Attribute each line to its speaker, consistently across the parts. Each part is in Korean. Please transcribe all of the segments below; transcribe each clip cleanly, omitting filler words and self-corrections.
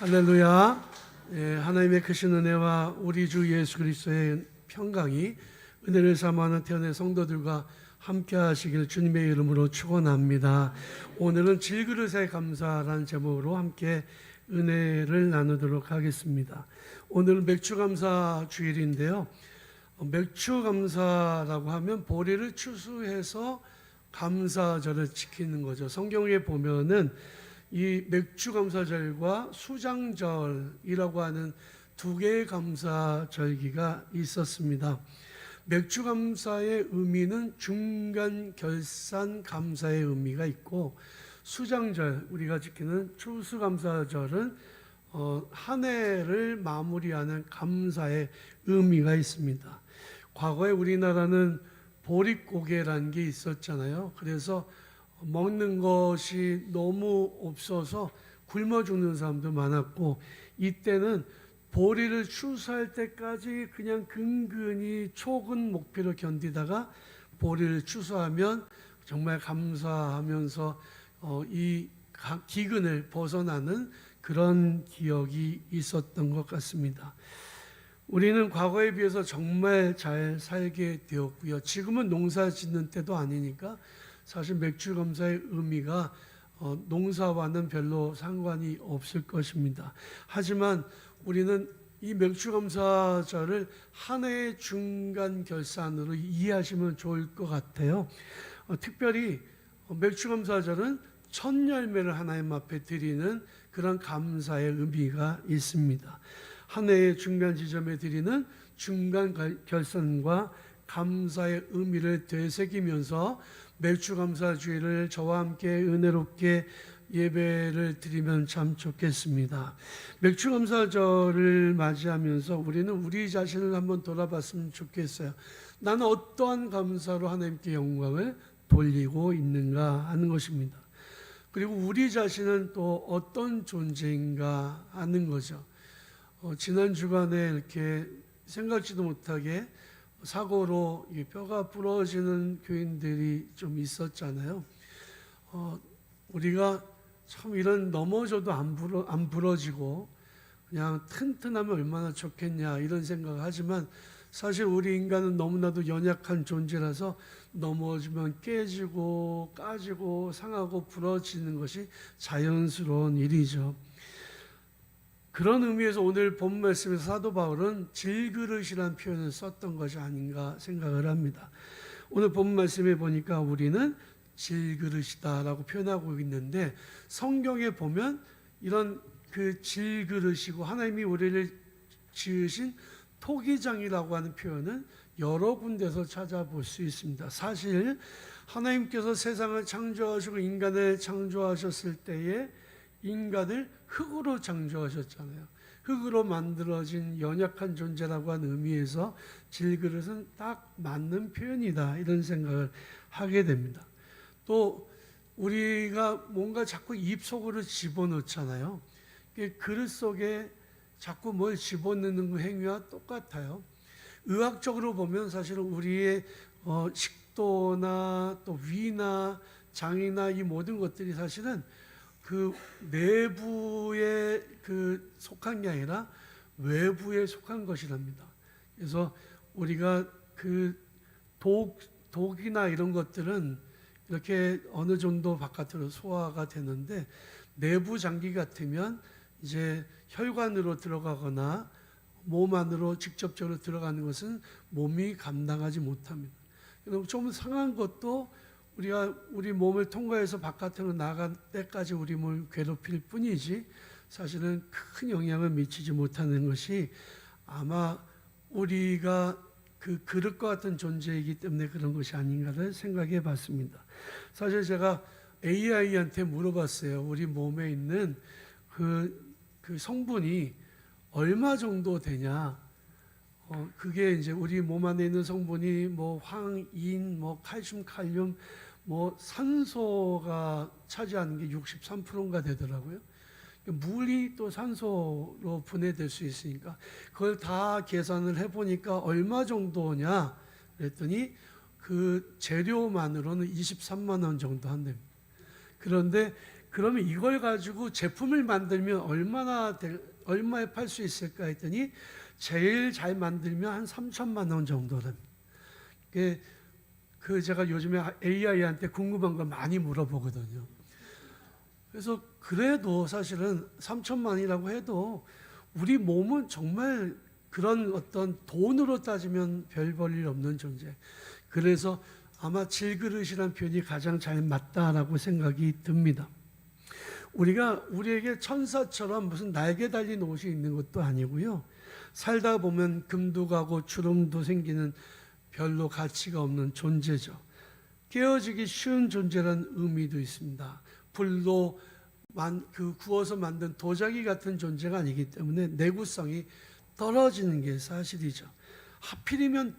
Speaker 1: 할렐루야. 하나님의 크신 은혜와 우리 주 예수 그리스도의 평강이 은혜를 삼아하는 태어난 성도들과 함께 하시길 주님의 이름으로 축원합니다. 오늘은 질그릇에 감사라는 제목으로 함께 은혜를 나누도록 하겠습니다. 오늘은 맥주감사 주일인데요. 맥주감사라고 하면 보리를 추수해서 감사절을 지키는 거죠. 성경에 보면은 이 맥주감사절과 수장절이라고 하는 두 개의 감사절기가 있었습니다. 맥주감사의 의미는 중간 결산 감사의 의미가 있고, 수장절, 우리가 지키는 추수감사절은 한 해를 마무리하는 감사의 의미가 있습니다. 과거에 우리나라는 보릿고개라는 게 있었잖아요. 그래서 먹는 것이 너무 없어서 굶어 죽는 사람도 많았고, 이때는 보리를 추수할 때까지 그냥 근근히 초근 목표를 견디다가 보리를 추수하면 정말 감사하면서 이 기근을 벗어나는 그런 기억이 있었던 것 같습니다. 우리는 과거에 비해서 정말 잘 살게 되었고요. 지금은 농사 짓는 때도 아니니까 사실 맥주감사의 의미가 농사와는 별로 상관이 없을 것입니다. 하지만 우리는 이 맥주감사절을 한 해의 중간 결산으로 이해하시면 좋을 것 같아요. 특별히 맥주감사절은 첫 열매를 하나님 앞에 드리는 그런 감사의 의미가 있습니다. 한 해의 중간 지점에 드리는 중간 결산과 감사의 의미를 되새기면서 맥주감사주일을 저와 함께 은혜롭게 예배를 드리면 참 좋겠습니다. 맥주감사절을 맞이하면서 우리는 우리 자신을 한번 돌아봤으면 좋겠어요. 나는 어떠한 감사로 하나님께 영광을 돌리고 있는가 하는 것입니다. 그리고 우리 자신은 또 어떤 존재인가 하는 거죠. 지난 주간에 이렇게 생각지도 못하게 사고로 뼈가 부러지는 교인들이 좀 있었잖아요. 우리가 참 이런 넘어져도 안 부러지고 그냥 튼튼하면 얼마나 좋겠냐 이런 생각을 하지만, 사실 우리 인간은 너무나도 연약한 존재라서 넘어지면 깨지고 까지고 상하고 부러지는 것이 자연스러운 일이죠. 그런 의미에서 오늘 본 말씀에서 사도 바울은 질그릇이라는 표현을 썼던 것이 아닌가 생각을 합니다. 오늘 본 말씀에 보니까 우리는 질그릇이다라고 표현하고 있는데, 성경에 보면 이런 그 질그릇이고 하나님이 우리를 지으신 토기장이라고 하는 표현은 여러 군데서 찾아볼 수 있습니다. 사실 하나님께서 세상을 창조하시고 인간을 창조하셨을 때에 인간을 흙으로 창조하셨잖아요. 흙으로 만들어진 연약한 존재라고 하는 의미에서 질그릇은 딱 맞는 표현이다 이런 생각을 하게 됩니다. 또 우리가 뭔가 자꾸 입 속으로 집어넣잖아요. 그릇 속에 자꾸 뭘 집어넣는 그 행위와 똑같아요. 의학적으로 보면 사실은 우리의 식도나 또 위나 장이나 이 모든 것들이 사실은 그 내부에 그 속한 게 아니라 외부에 속한 것이랍니다. 그래서 우리가 그 독이나 이런 것들은 이렇게 어느 정도 바깥으로 소화가 되는데, 내부 장기 같으면 이제 혈관으로 들어가거나 몸 안으로 직접적으로 들어가는 것은 몸이 감당하지 못합니다. 좀 상한 것도 우리가 우리 몸을 통과해서 바깥으로 나갈 때까지 우리 몸을 괴롭힐 뿐이지 사실은 큰 영향을 미치지 못하는 것이 아마 우리가 그 그릇과 같은 존재이기 때문에 그런 것이 아닌가를 생각해 봤습니다. 사실 제가 AI한테 물어봤어요. 우리 몸에 있는 그 성분이 얼마 정도 되냐. 그게 이제 우리 몸 안에 있는 성분이 뭐 황인, 뭐 칼슘, 칼륨, 뭐 산소가 차지하는 게 63%인가 되더라고요. 물이 또 산소로 분해될 수 있으니까 그걸 다 계산을 해보니까 얼마 정도냐 그랬더니 그 재료만으로는 23만 원 정도 한답니다. 그런데 그러면 이걸 가지고 제품을 만들면 얼마에 팔 수 있을까 했더니 제일 잘 만들면 한 3천만 원 정도랍니다. 제가 요즘에 AI한테 궁금한 거 많이 물어보거든요. 그래서 그래도 사실은 3천만이라고 해도 우리 몸은 정말 그런 어떤 돈으로 따지면 별 볼 일 없는 존재. 그래서 아마 질그릇이라는 표현이 가장 잘 맞다라고 생각이 듭니다. 우리에게 천사처럼 무슨 날개 달린 옷이 있는 것도 아니고요. 살다 보면 금도 가고 주름도 생기는 별로 가치가 없는 존재죠. 깨어지기 쉬운 존재라는 의미도 있습니다. 불로 구워서 만든 도자기 같은 존재가 아니기 때문에 내구성이 떨어지는 게 사실이죠. 하필이면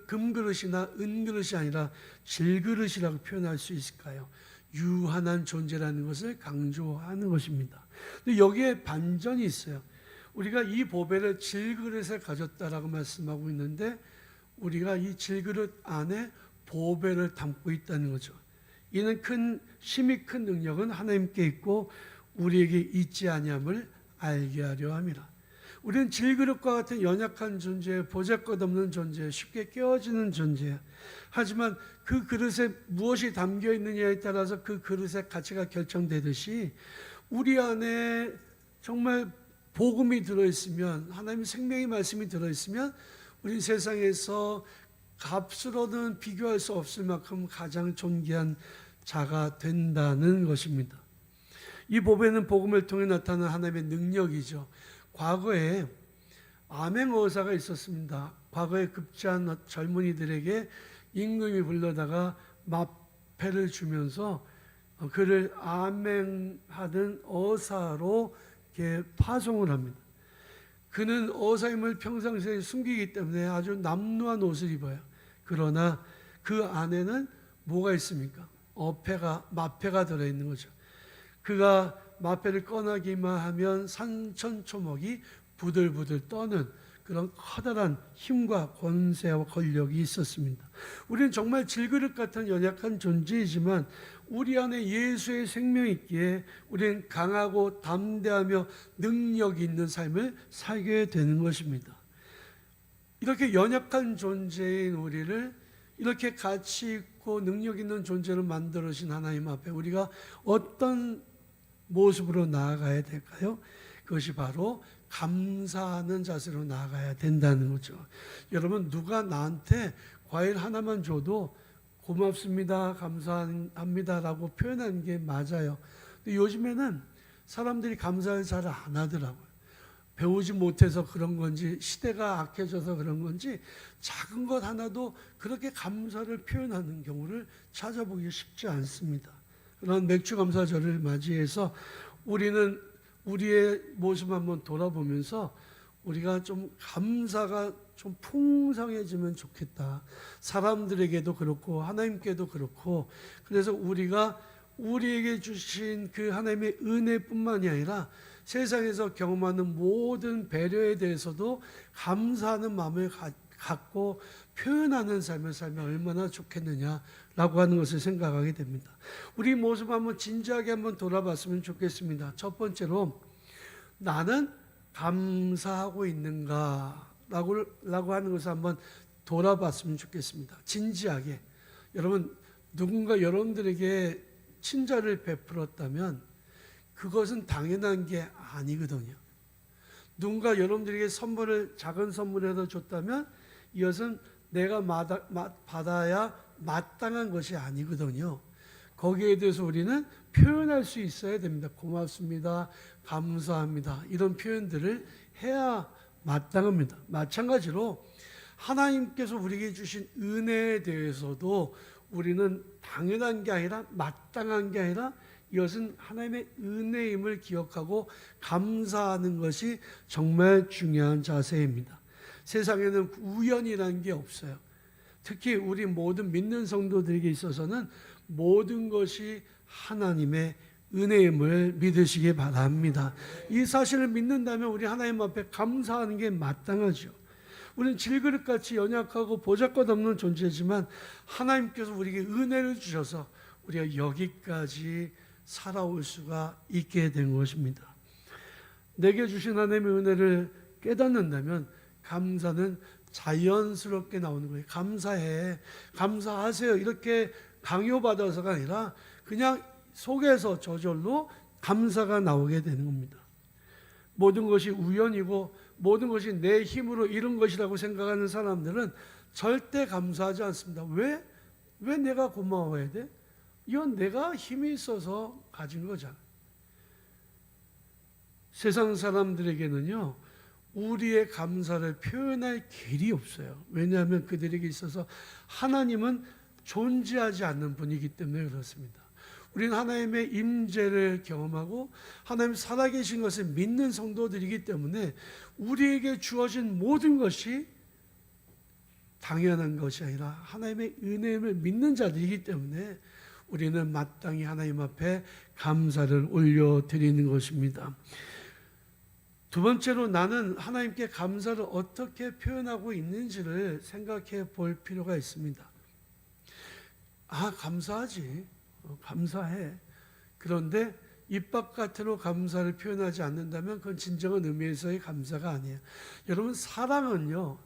Speaker 1: 금그릇이나 은그릇이 아니라 질그릇이라고 표현할 수 있을까요? 유한한 존재라는 것을 강조하는 것입니다. 근데 여기에 반전이 있어요. 우리가 이 보배를 질그릇에 가졌다라고 말씀하고 있는데 우리가 이 질그릇 안에 보배를 담고 있다는 거죠. 이는 심히 큰 능력은 하나님께 있고 우리에게 있지 아니함을 알게 하려 함이라. 우리는 질그릇과 같은 연약한 존재, 보잘것없는 존재, 쉽게 깨어지는 존재. 하지만 그 그릇에 무엇이 담겨 있느냐에 따라서 그 그릇의 가치가 결정되듯이 우리 안에 정말 복음이 들어있으면, 하나님의 생명의 말씀이 들어있으면 우리 세상에서 값으로는 비교할 수 없을 만큼 가장 존귀한 자가 된다는 것입니다. 이 보배는 복음을 통해 나타나는 하나님의 능력이죠. 과거에 암행어사가 있었습니다. 과거에 급제한 젊은이들에게 임금이 불러다가 마패를 주면서 그를 암행하던 어사로 이렇게 파송을 합니다. 그는 어사임을 평상시에 숨기기 때문에 아주 남루한 옷을 입어요. 그러나 그 안에는 뭐가 있습니까? 마패가 들어있는 거죠. 그가 마패를 꺼내기만 하면 산천초목이 부들부들 떠는 그런 커다란 힘과 권세와 권력이 있었습니다. 우리는 정말 질그릇 같은 연약한 존재이지만 우리 안에 예수의 생명이 있기에 우리는 강하고 담대하며 능력이 있는 삶을 살게 되는 것입니다. 이렇게 연약한 존재인 우리를 이렇게 가치 있고 능력 있는 존재로 만들어주신 하나님 앞에 우리가 어떤 모습으로 나아가야 될까요? 그것이 바로 감사하는 자세로 나아가야 된다는 거죠. 여러분, 누가 나한테 과일 하나만 줘도 고맙습니다, 감사합니다라고 표현하는 게 맞아요. 근데 요즘에는 사람들이 감사를 잘 안 하더라고요. 배우지 못해서 그런 건지 시대가 악해져서 그런 건지 작은 것 하나도 그렇게 감사를 표현하는 경우를 찾아보기 쉽지 않습니다. 그런 맥주감사절을 맞이해서 우리는 우리의 모습 한번 돌아보면서 우리가 좀 감사가 좀 풍성해지면 좋겠다. 사람들에게도 그렇고 하나님께도 그렇고, 그래서 우리가 우리에게 주신 그 하나님의 은혜뿐만이 아니라 세상에서 경험하는 모든 배려에 대해서도 감사하는 마음을 갖고 표현하는 삶을 살면 얼마나 좋겠느냐라고 하는 것을 생각하게 됩니다. 우리 모습 한번 진지하게 한번 돌아봤으면 좋겠습니다. 첫 번째로, 나는 감사하고 있는가 라고 하는 것을 한번 돌아봤으면 좋겠습니다. 진지하게. 여러분, 누군가 여러분들에게 친절을 베풀었다면 그것은 당연한 게 아니거든요. 누군가 여러분들에게 작은 선물이라도 줬다면 이것은 내가 받아야 마땅한 것이 아니거든요. 거기에 대해서 우리는 표현할 수 있어야 됩니다. 고맙습니다, 감사합니다, 이런 표현들을 해야 마땅합니다. 마찬가지로 하나님께서 우리에게 주신 은혜에 대해서도 우리는 당연한 게 아니라 마땅한 게 아니라 이것은 하나님의 은혜임을 기억하고 감사하는 것이 정말 중요한 자세입니다. 세상에는 우연이라는 게 없어요. 특히 우리 모든 믿는 성도들에게 있어서는 모든 것이 하나님의 은혜임을 믿으시기 바랍니다. 이 사실을 믿는다면 우리 하나님 앞에 감사하는 게 마땅하죠. 우리는 질그릇같이 연약하고 보잘것없는 존재지만 하나님께서 우리에게 은혜를 주셔서 우리가 여기까지 살아올 수가 있게 된 것입니다. 내게 주신 하나님의 은혜를 깨닫는다면 감사는 자연스럽게 나오는 거예요. 감사해, 감사하세요, 이렇게 강요받아서가 아니라 그냥 속에서 저절로 감사가 나오게 되는 겁니다. 모든 것이 우연이고 모든 것이 내 힘으로 이룬 것이라고 생각하는 사람들은 절대 감사하지 않습니다. 왜 내가 고마워해야 돼? 이건 내가 힘이 있어서 가진 거잖아. 세상 사람들에게는요, 우리의 감사를 표현할 길이 없어요. 왜냐하면 그들에게 있어서 하나님은 존재하지 않는 분이기 때문에 그렇습니다. 우리는 하나님의 임재를 경험하고 하나님 살아계신 것을 믿는 성도들이기 때문에 우리에게 주어진 모든 것이 당연한 것이 아니라 하나님의 은혜임을 믿는 자들이기 때문에 우리는 마땅히 하나님 앞에 감사를 올려드리는 것입니다. 두 번째로 나는 하나님께 감사를 어떻게 표현하고 있는지를 생각해 볼 필요가 있습니다. 감사하지. 감사해. 그런데 입 바깥으로 감사를 표현하지 않는다면 그건 진정한 의미에서의 감사가 아니에요. 여러분, 사랑은요,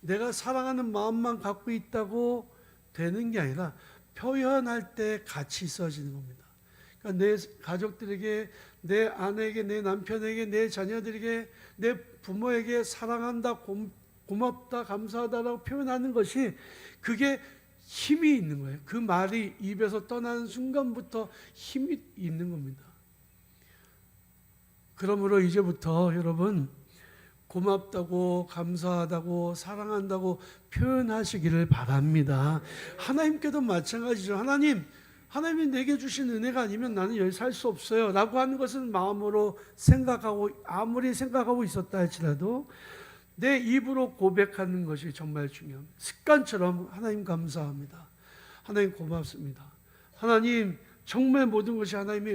Speaker 1: 내가 사랑하는 마음만 갖고 있다고 되는 게 아니라 표현할 때 같이 있어지는 겁니다. 그러니까 내 가족들에게, 내 아내에게, 내 남편에게, 내 자녀들에게, 내 부모에게 사랑한다, 고맙다, 감사하다라고 표현하는 것이 그게 힘이 있는 거예요. 그 말이 입에서 떠나는 순간부터 힘이 있는 겁니다. 그러므로 이제부터 여러분, 고맙다고, 감사하다고, 사랑한다고 표현하시기를 바랍니다. 하나님께도 마찬가지죠. 하나님이 내게 주신 은혜가 아니면 나는 여기 살 수 없어요 라고 하는 것은 마음으로 생각하고, 아무리 생각하고 있었다 할지라도 내 입으로 고백하는 것이 정말 중요합니다. 습관처럼 하나님 감사합니다, 하나님 고맙습니다, 하나님 정말 모든 것이 하나님의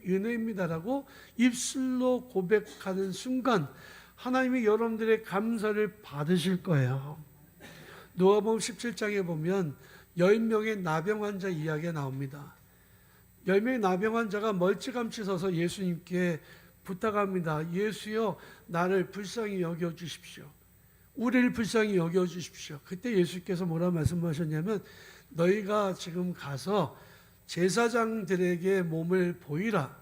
Speaker 1: 은혜입니다라고 입술로 고백하는 순간 하나님이 여러분들의 감사를 받으실 거예요. 누가복음 17장에 보면 10명의 나병 환자 이야기가 나옵니다. 10명의 나병 환자가 멀찌감치 서서 예수님께 부탁합니다. 예수여, 나를 불쌍히 여겨주십시오. 우리를 불쌍히 여겨주십시오. 그때 예수께서 뭐라 말씀하셨냐면, 너희가 지금 가서 제사장들에게 몸을 보이라.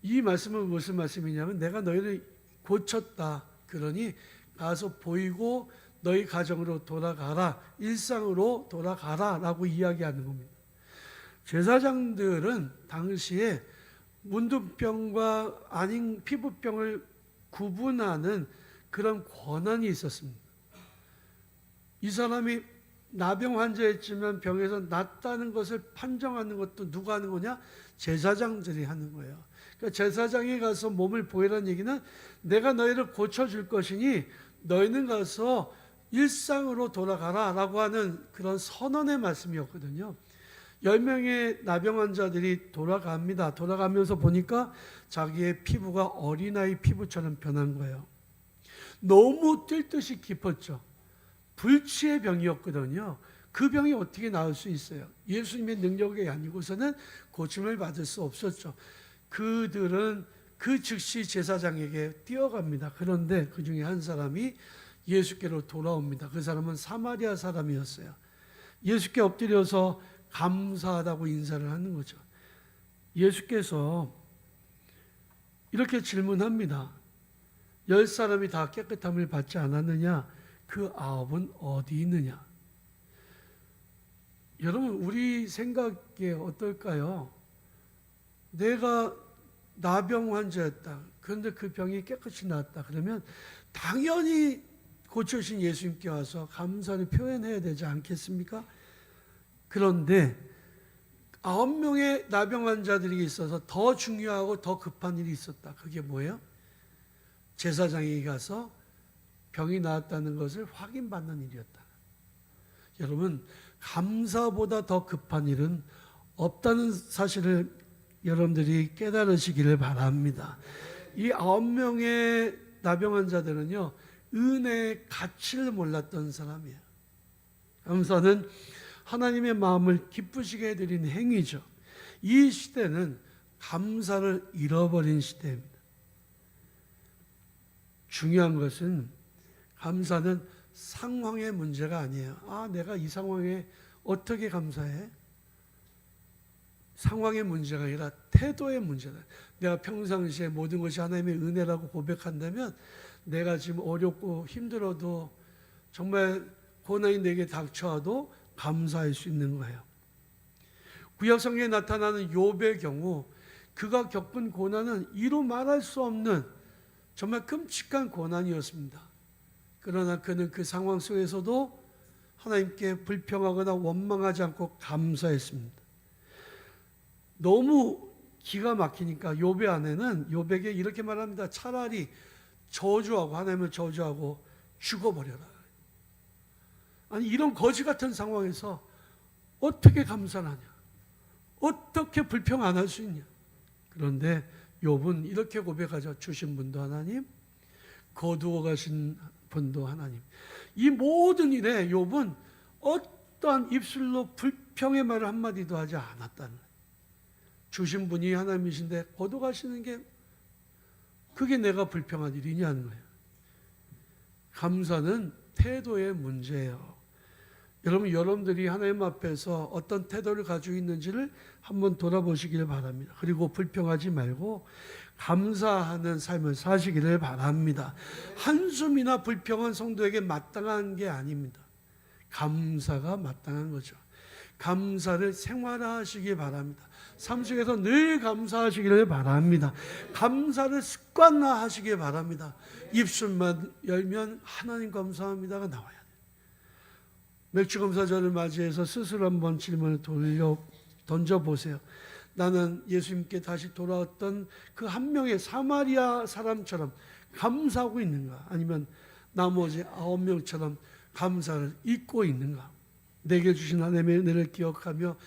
Speaker 1: 이 말씀은 무슨 말씀이냐면, 내가 너희를 고쳤다, 그러니 가서 보이고 너희 가정으로 돌아가라, 일상으로 돌아가라 라고 이야기하는 겁니다. 제사장들은 당시에 문둥병과 아닌 피부병을 구분하는 그런 권한이 있었습니다. 이 사람이 나병 환자였지만 병에서 낫다는 것을 판정하는 것도 누가 하는 거냐? 제사장들이 하는 거예요. 그러니까 제사장이 가서 몸을 보이라는 얘기는 내가 너희를 고쳐줄 것이니 너희는 가서 일상으로 돌아가라 라고 하는 그런 선언의 말씀이었거든요. 10명의 나병 환자들이 돌아갑니다. 돌아가면서 보니까 자기의 피부가 어린아이 피부처럼 변한 거예요. 너무 뛸 듯이 깊었죠. 불치의 병이었거든요. 그 병이 어떻게 나을 수 있어요? 예수님의 능력이 아니고서는 고침을 받을 수 없었죠. 그들은 그 즉시 제사장에게 뛰어갑니다. 그런데 그 중에 한 사람이 예수께로 돌아옵니다. 그 사람은 사마리아 사람이었어요. 예수께 엎드려서 감사하다고 인사를 하는 거죠. 예수께서 이렇게 질문합니다. 10사람이 다 깨끗함을 받지 않았느냐? 그 9은 어디 있느냐? 여러분, 우리 생각에 어떨까요? 내가 나병 환자였다. 그런데 그 병이 깨끗이 나았다. 그러면 당연히 고쳐주신 예수님께 와서 감사를 표현해야 되지 않겠습니까? 그런데 9명의 나병 환자들이 있어서 더 중요하고 더 급한 일이 있었다. 그게 뭐예요? 제사장에게 가서 병이 나았다는 것을 확인받는 일이었다. 여러분, 감사보다 더 급한 일은 없다는 사실을 여러분들이 깨달으시기를 바랍니다. 이 9명의 나병 환자들은요, 은혜의 가치를 몰랐던 사람이에요. 감사는 하나님의 마음을 기쁘시게 해드리는 행위죠. 이 시대는 감사를 잃어버린 시대입니다. 중요한 것은 감사는 상황의 문제가 아니에요. 내가 이 상황에 어떻게 감사해? 상황의 문제가 아니라 태도의 문제다. 내가 평상시에 모든 것이 하나님의 은혜라고 고백한다면 내가 지금 어렵고 힘들어도 정말 고난이 내게 닥쳐와도 감사할 수 있는 거예요. 구약 성경에 나타나는 욥의 경우 그가 겪은 고난은 이루 말할 수 없는 정말 끔찍한 고난이었습니다. 그러나 그는 그 상황 속에서도 하나님께 불평하거나 원망하지 않고 감사했습니다. 너무 기가 막히니까 욥의 아내는 욥에게 이렇게 말합니다. 차라리 저주하고 하나님을 저주하고 죽어버려라. 아니 이런 거지 같은 상황에서 어떻게 감사를 하냐? 어떻게 불평 안 할 수 있냐? 그런데 욥은 이렇게 고백하죠. 주신 분도 하나님, 거두어 가신 분도 하나님. 이 모든 일에 욥은 어떠한 입술로 불평의 말을 한마디도 하지 않았다는 거예요. 주신 분이 하나님이신데 거두어 가시는 게 그게 내가 불평한 일이냐는 거예요. 감사는 태도의 문제예요. 여러분들이 하나님 앞에서 어떤 태도를 가지고 있는지를 한번 돌아보시기를 바랍니다. 그리고 불평하지 말고 감사하는 삶을 사시기를 바랍니다. 한숨이나 불평은 성도에게 마땅한 게 아닙니다. 감사가 마땅한 거죠. 감사를 생활화하시기 바랍니다. 삶 속에서 늘 감사하시기를 바랍니다. 감사를 습관화하시기 바랍니다. 입술만 열면 하나님 감사합니다가 나와야 돼요. 맥주검사절을 맞이해서 스스로 한번 질문을 던져보세요. 나는 예수님께 다시 돌아왔던 그 한 명의 사마리아 사람처럼 감사하고 있는가? 아니면 나머지 9명처럼 감사를 잊고 있는가? 내게 주신 하나님의 은혜를 기억하며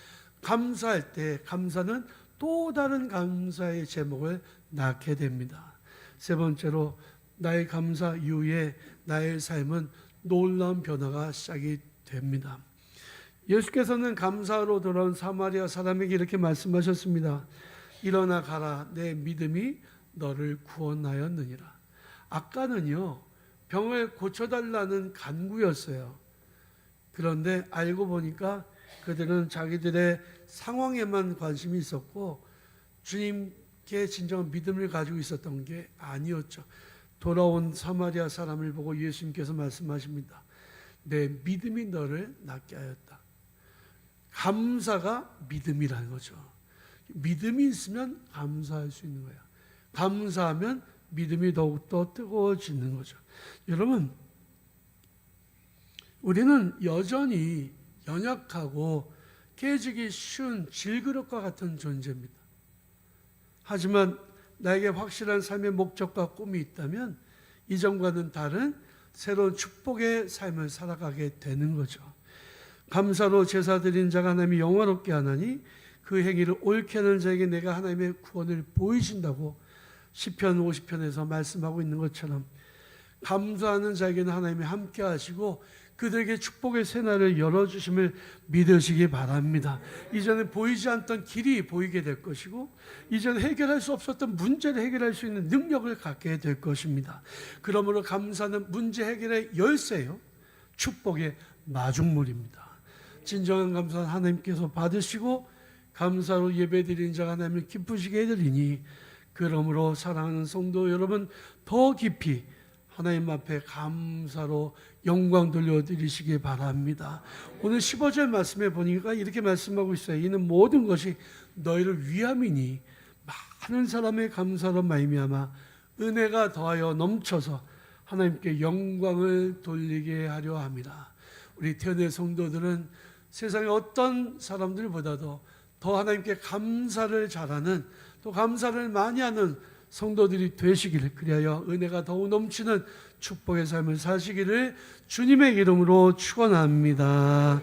Speaker 1: 감사할 때 감사는 또 다른 감사의 제목을 낳게 됩니다. 세 번째로 나의 감사 이후에 나의 삶은 놀라운 변화가 시작이 됩니다. 예수께서는 감사로 돌아온 사마리아 사람에게 이렇게 말씀하셨습니다. 일어나 가라, 내 믿음이 너를 구원하였느니라. 아까는요 병을 고쳐달라는 간구였어요. 그런데 알고 보니까 그들은 자기들의 상황에만 관심이 있었고 주님께 진정한 믿음을 가지고 있었던 게 아니었죠. 돌아온 사마리아 사람을 보고 예수님께서 말씀하십니다. 내 믿음이 너를 낫게 하였다. 감사가 믿음이라는 거죠. 믿음이 있으면 감사할 수 있는 거예요. 감사하면 믿음이 더욱더 뜨거워지는 거죠. 여러분, 우리는 여전히 연약하고 깨지기 쉬운 질그릇과 같은 존재입니다. 하지만 나에게 확실한 삶의 목적과 꿈이 있다면 이전과는 다른 새로운 축복의 삶을 살아가게 되는 거죠. 감사로 제사 드린 자가 하나님이 영화롭게 하나니 그 행위를 옳게 하는 자에게 내가 하나님의 구원을 보이신다고 시편 50편에서 말씀하고 있는 것처럼 감사하는 자에게는 하나님이 함께 하시고 그들에게 축복의 새날을 열어주심을 믿으시기 바랍니다. 이전에 보이지 않던 길이 보이게 될 것이고 이전 해결할 수 없었던 문제를 해결할 수 있는 능력을 갖게 될 것입니다. 그러므로 감사는 문제 해결의 열쇠요, 축복의 마중물입니다. 진정한 감사는 하나님께서 받으시고 감사로 예배드리는 자가 하나님을 기쁘시게 해드리니 그러므로 사랑하는 성도 여러분 더 깊이 하나님 앞에 감사로 영광 돌려드리시기 바랍니다. 오늘 15절 말씀에 보니까 이렇게 말씀하고 있어요. 이는 모든 것이 너희를 위함이니 많은 사람의 감사로 말미암아 은혜가 더하여 넘쳐서 하나님께 영광을 돌리게 하려 합니다. 우리 태어날 성도들은 세상의 어떤 사람들보다도 더 하나님께 감사를 잘하는 또 감사를 많이 하는 성도들이 되시기를, 그리하여 은혜가 더욱 넘치는 축복의 삶을 사시기를 주님의 이름으로 축원합니다.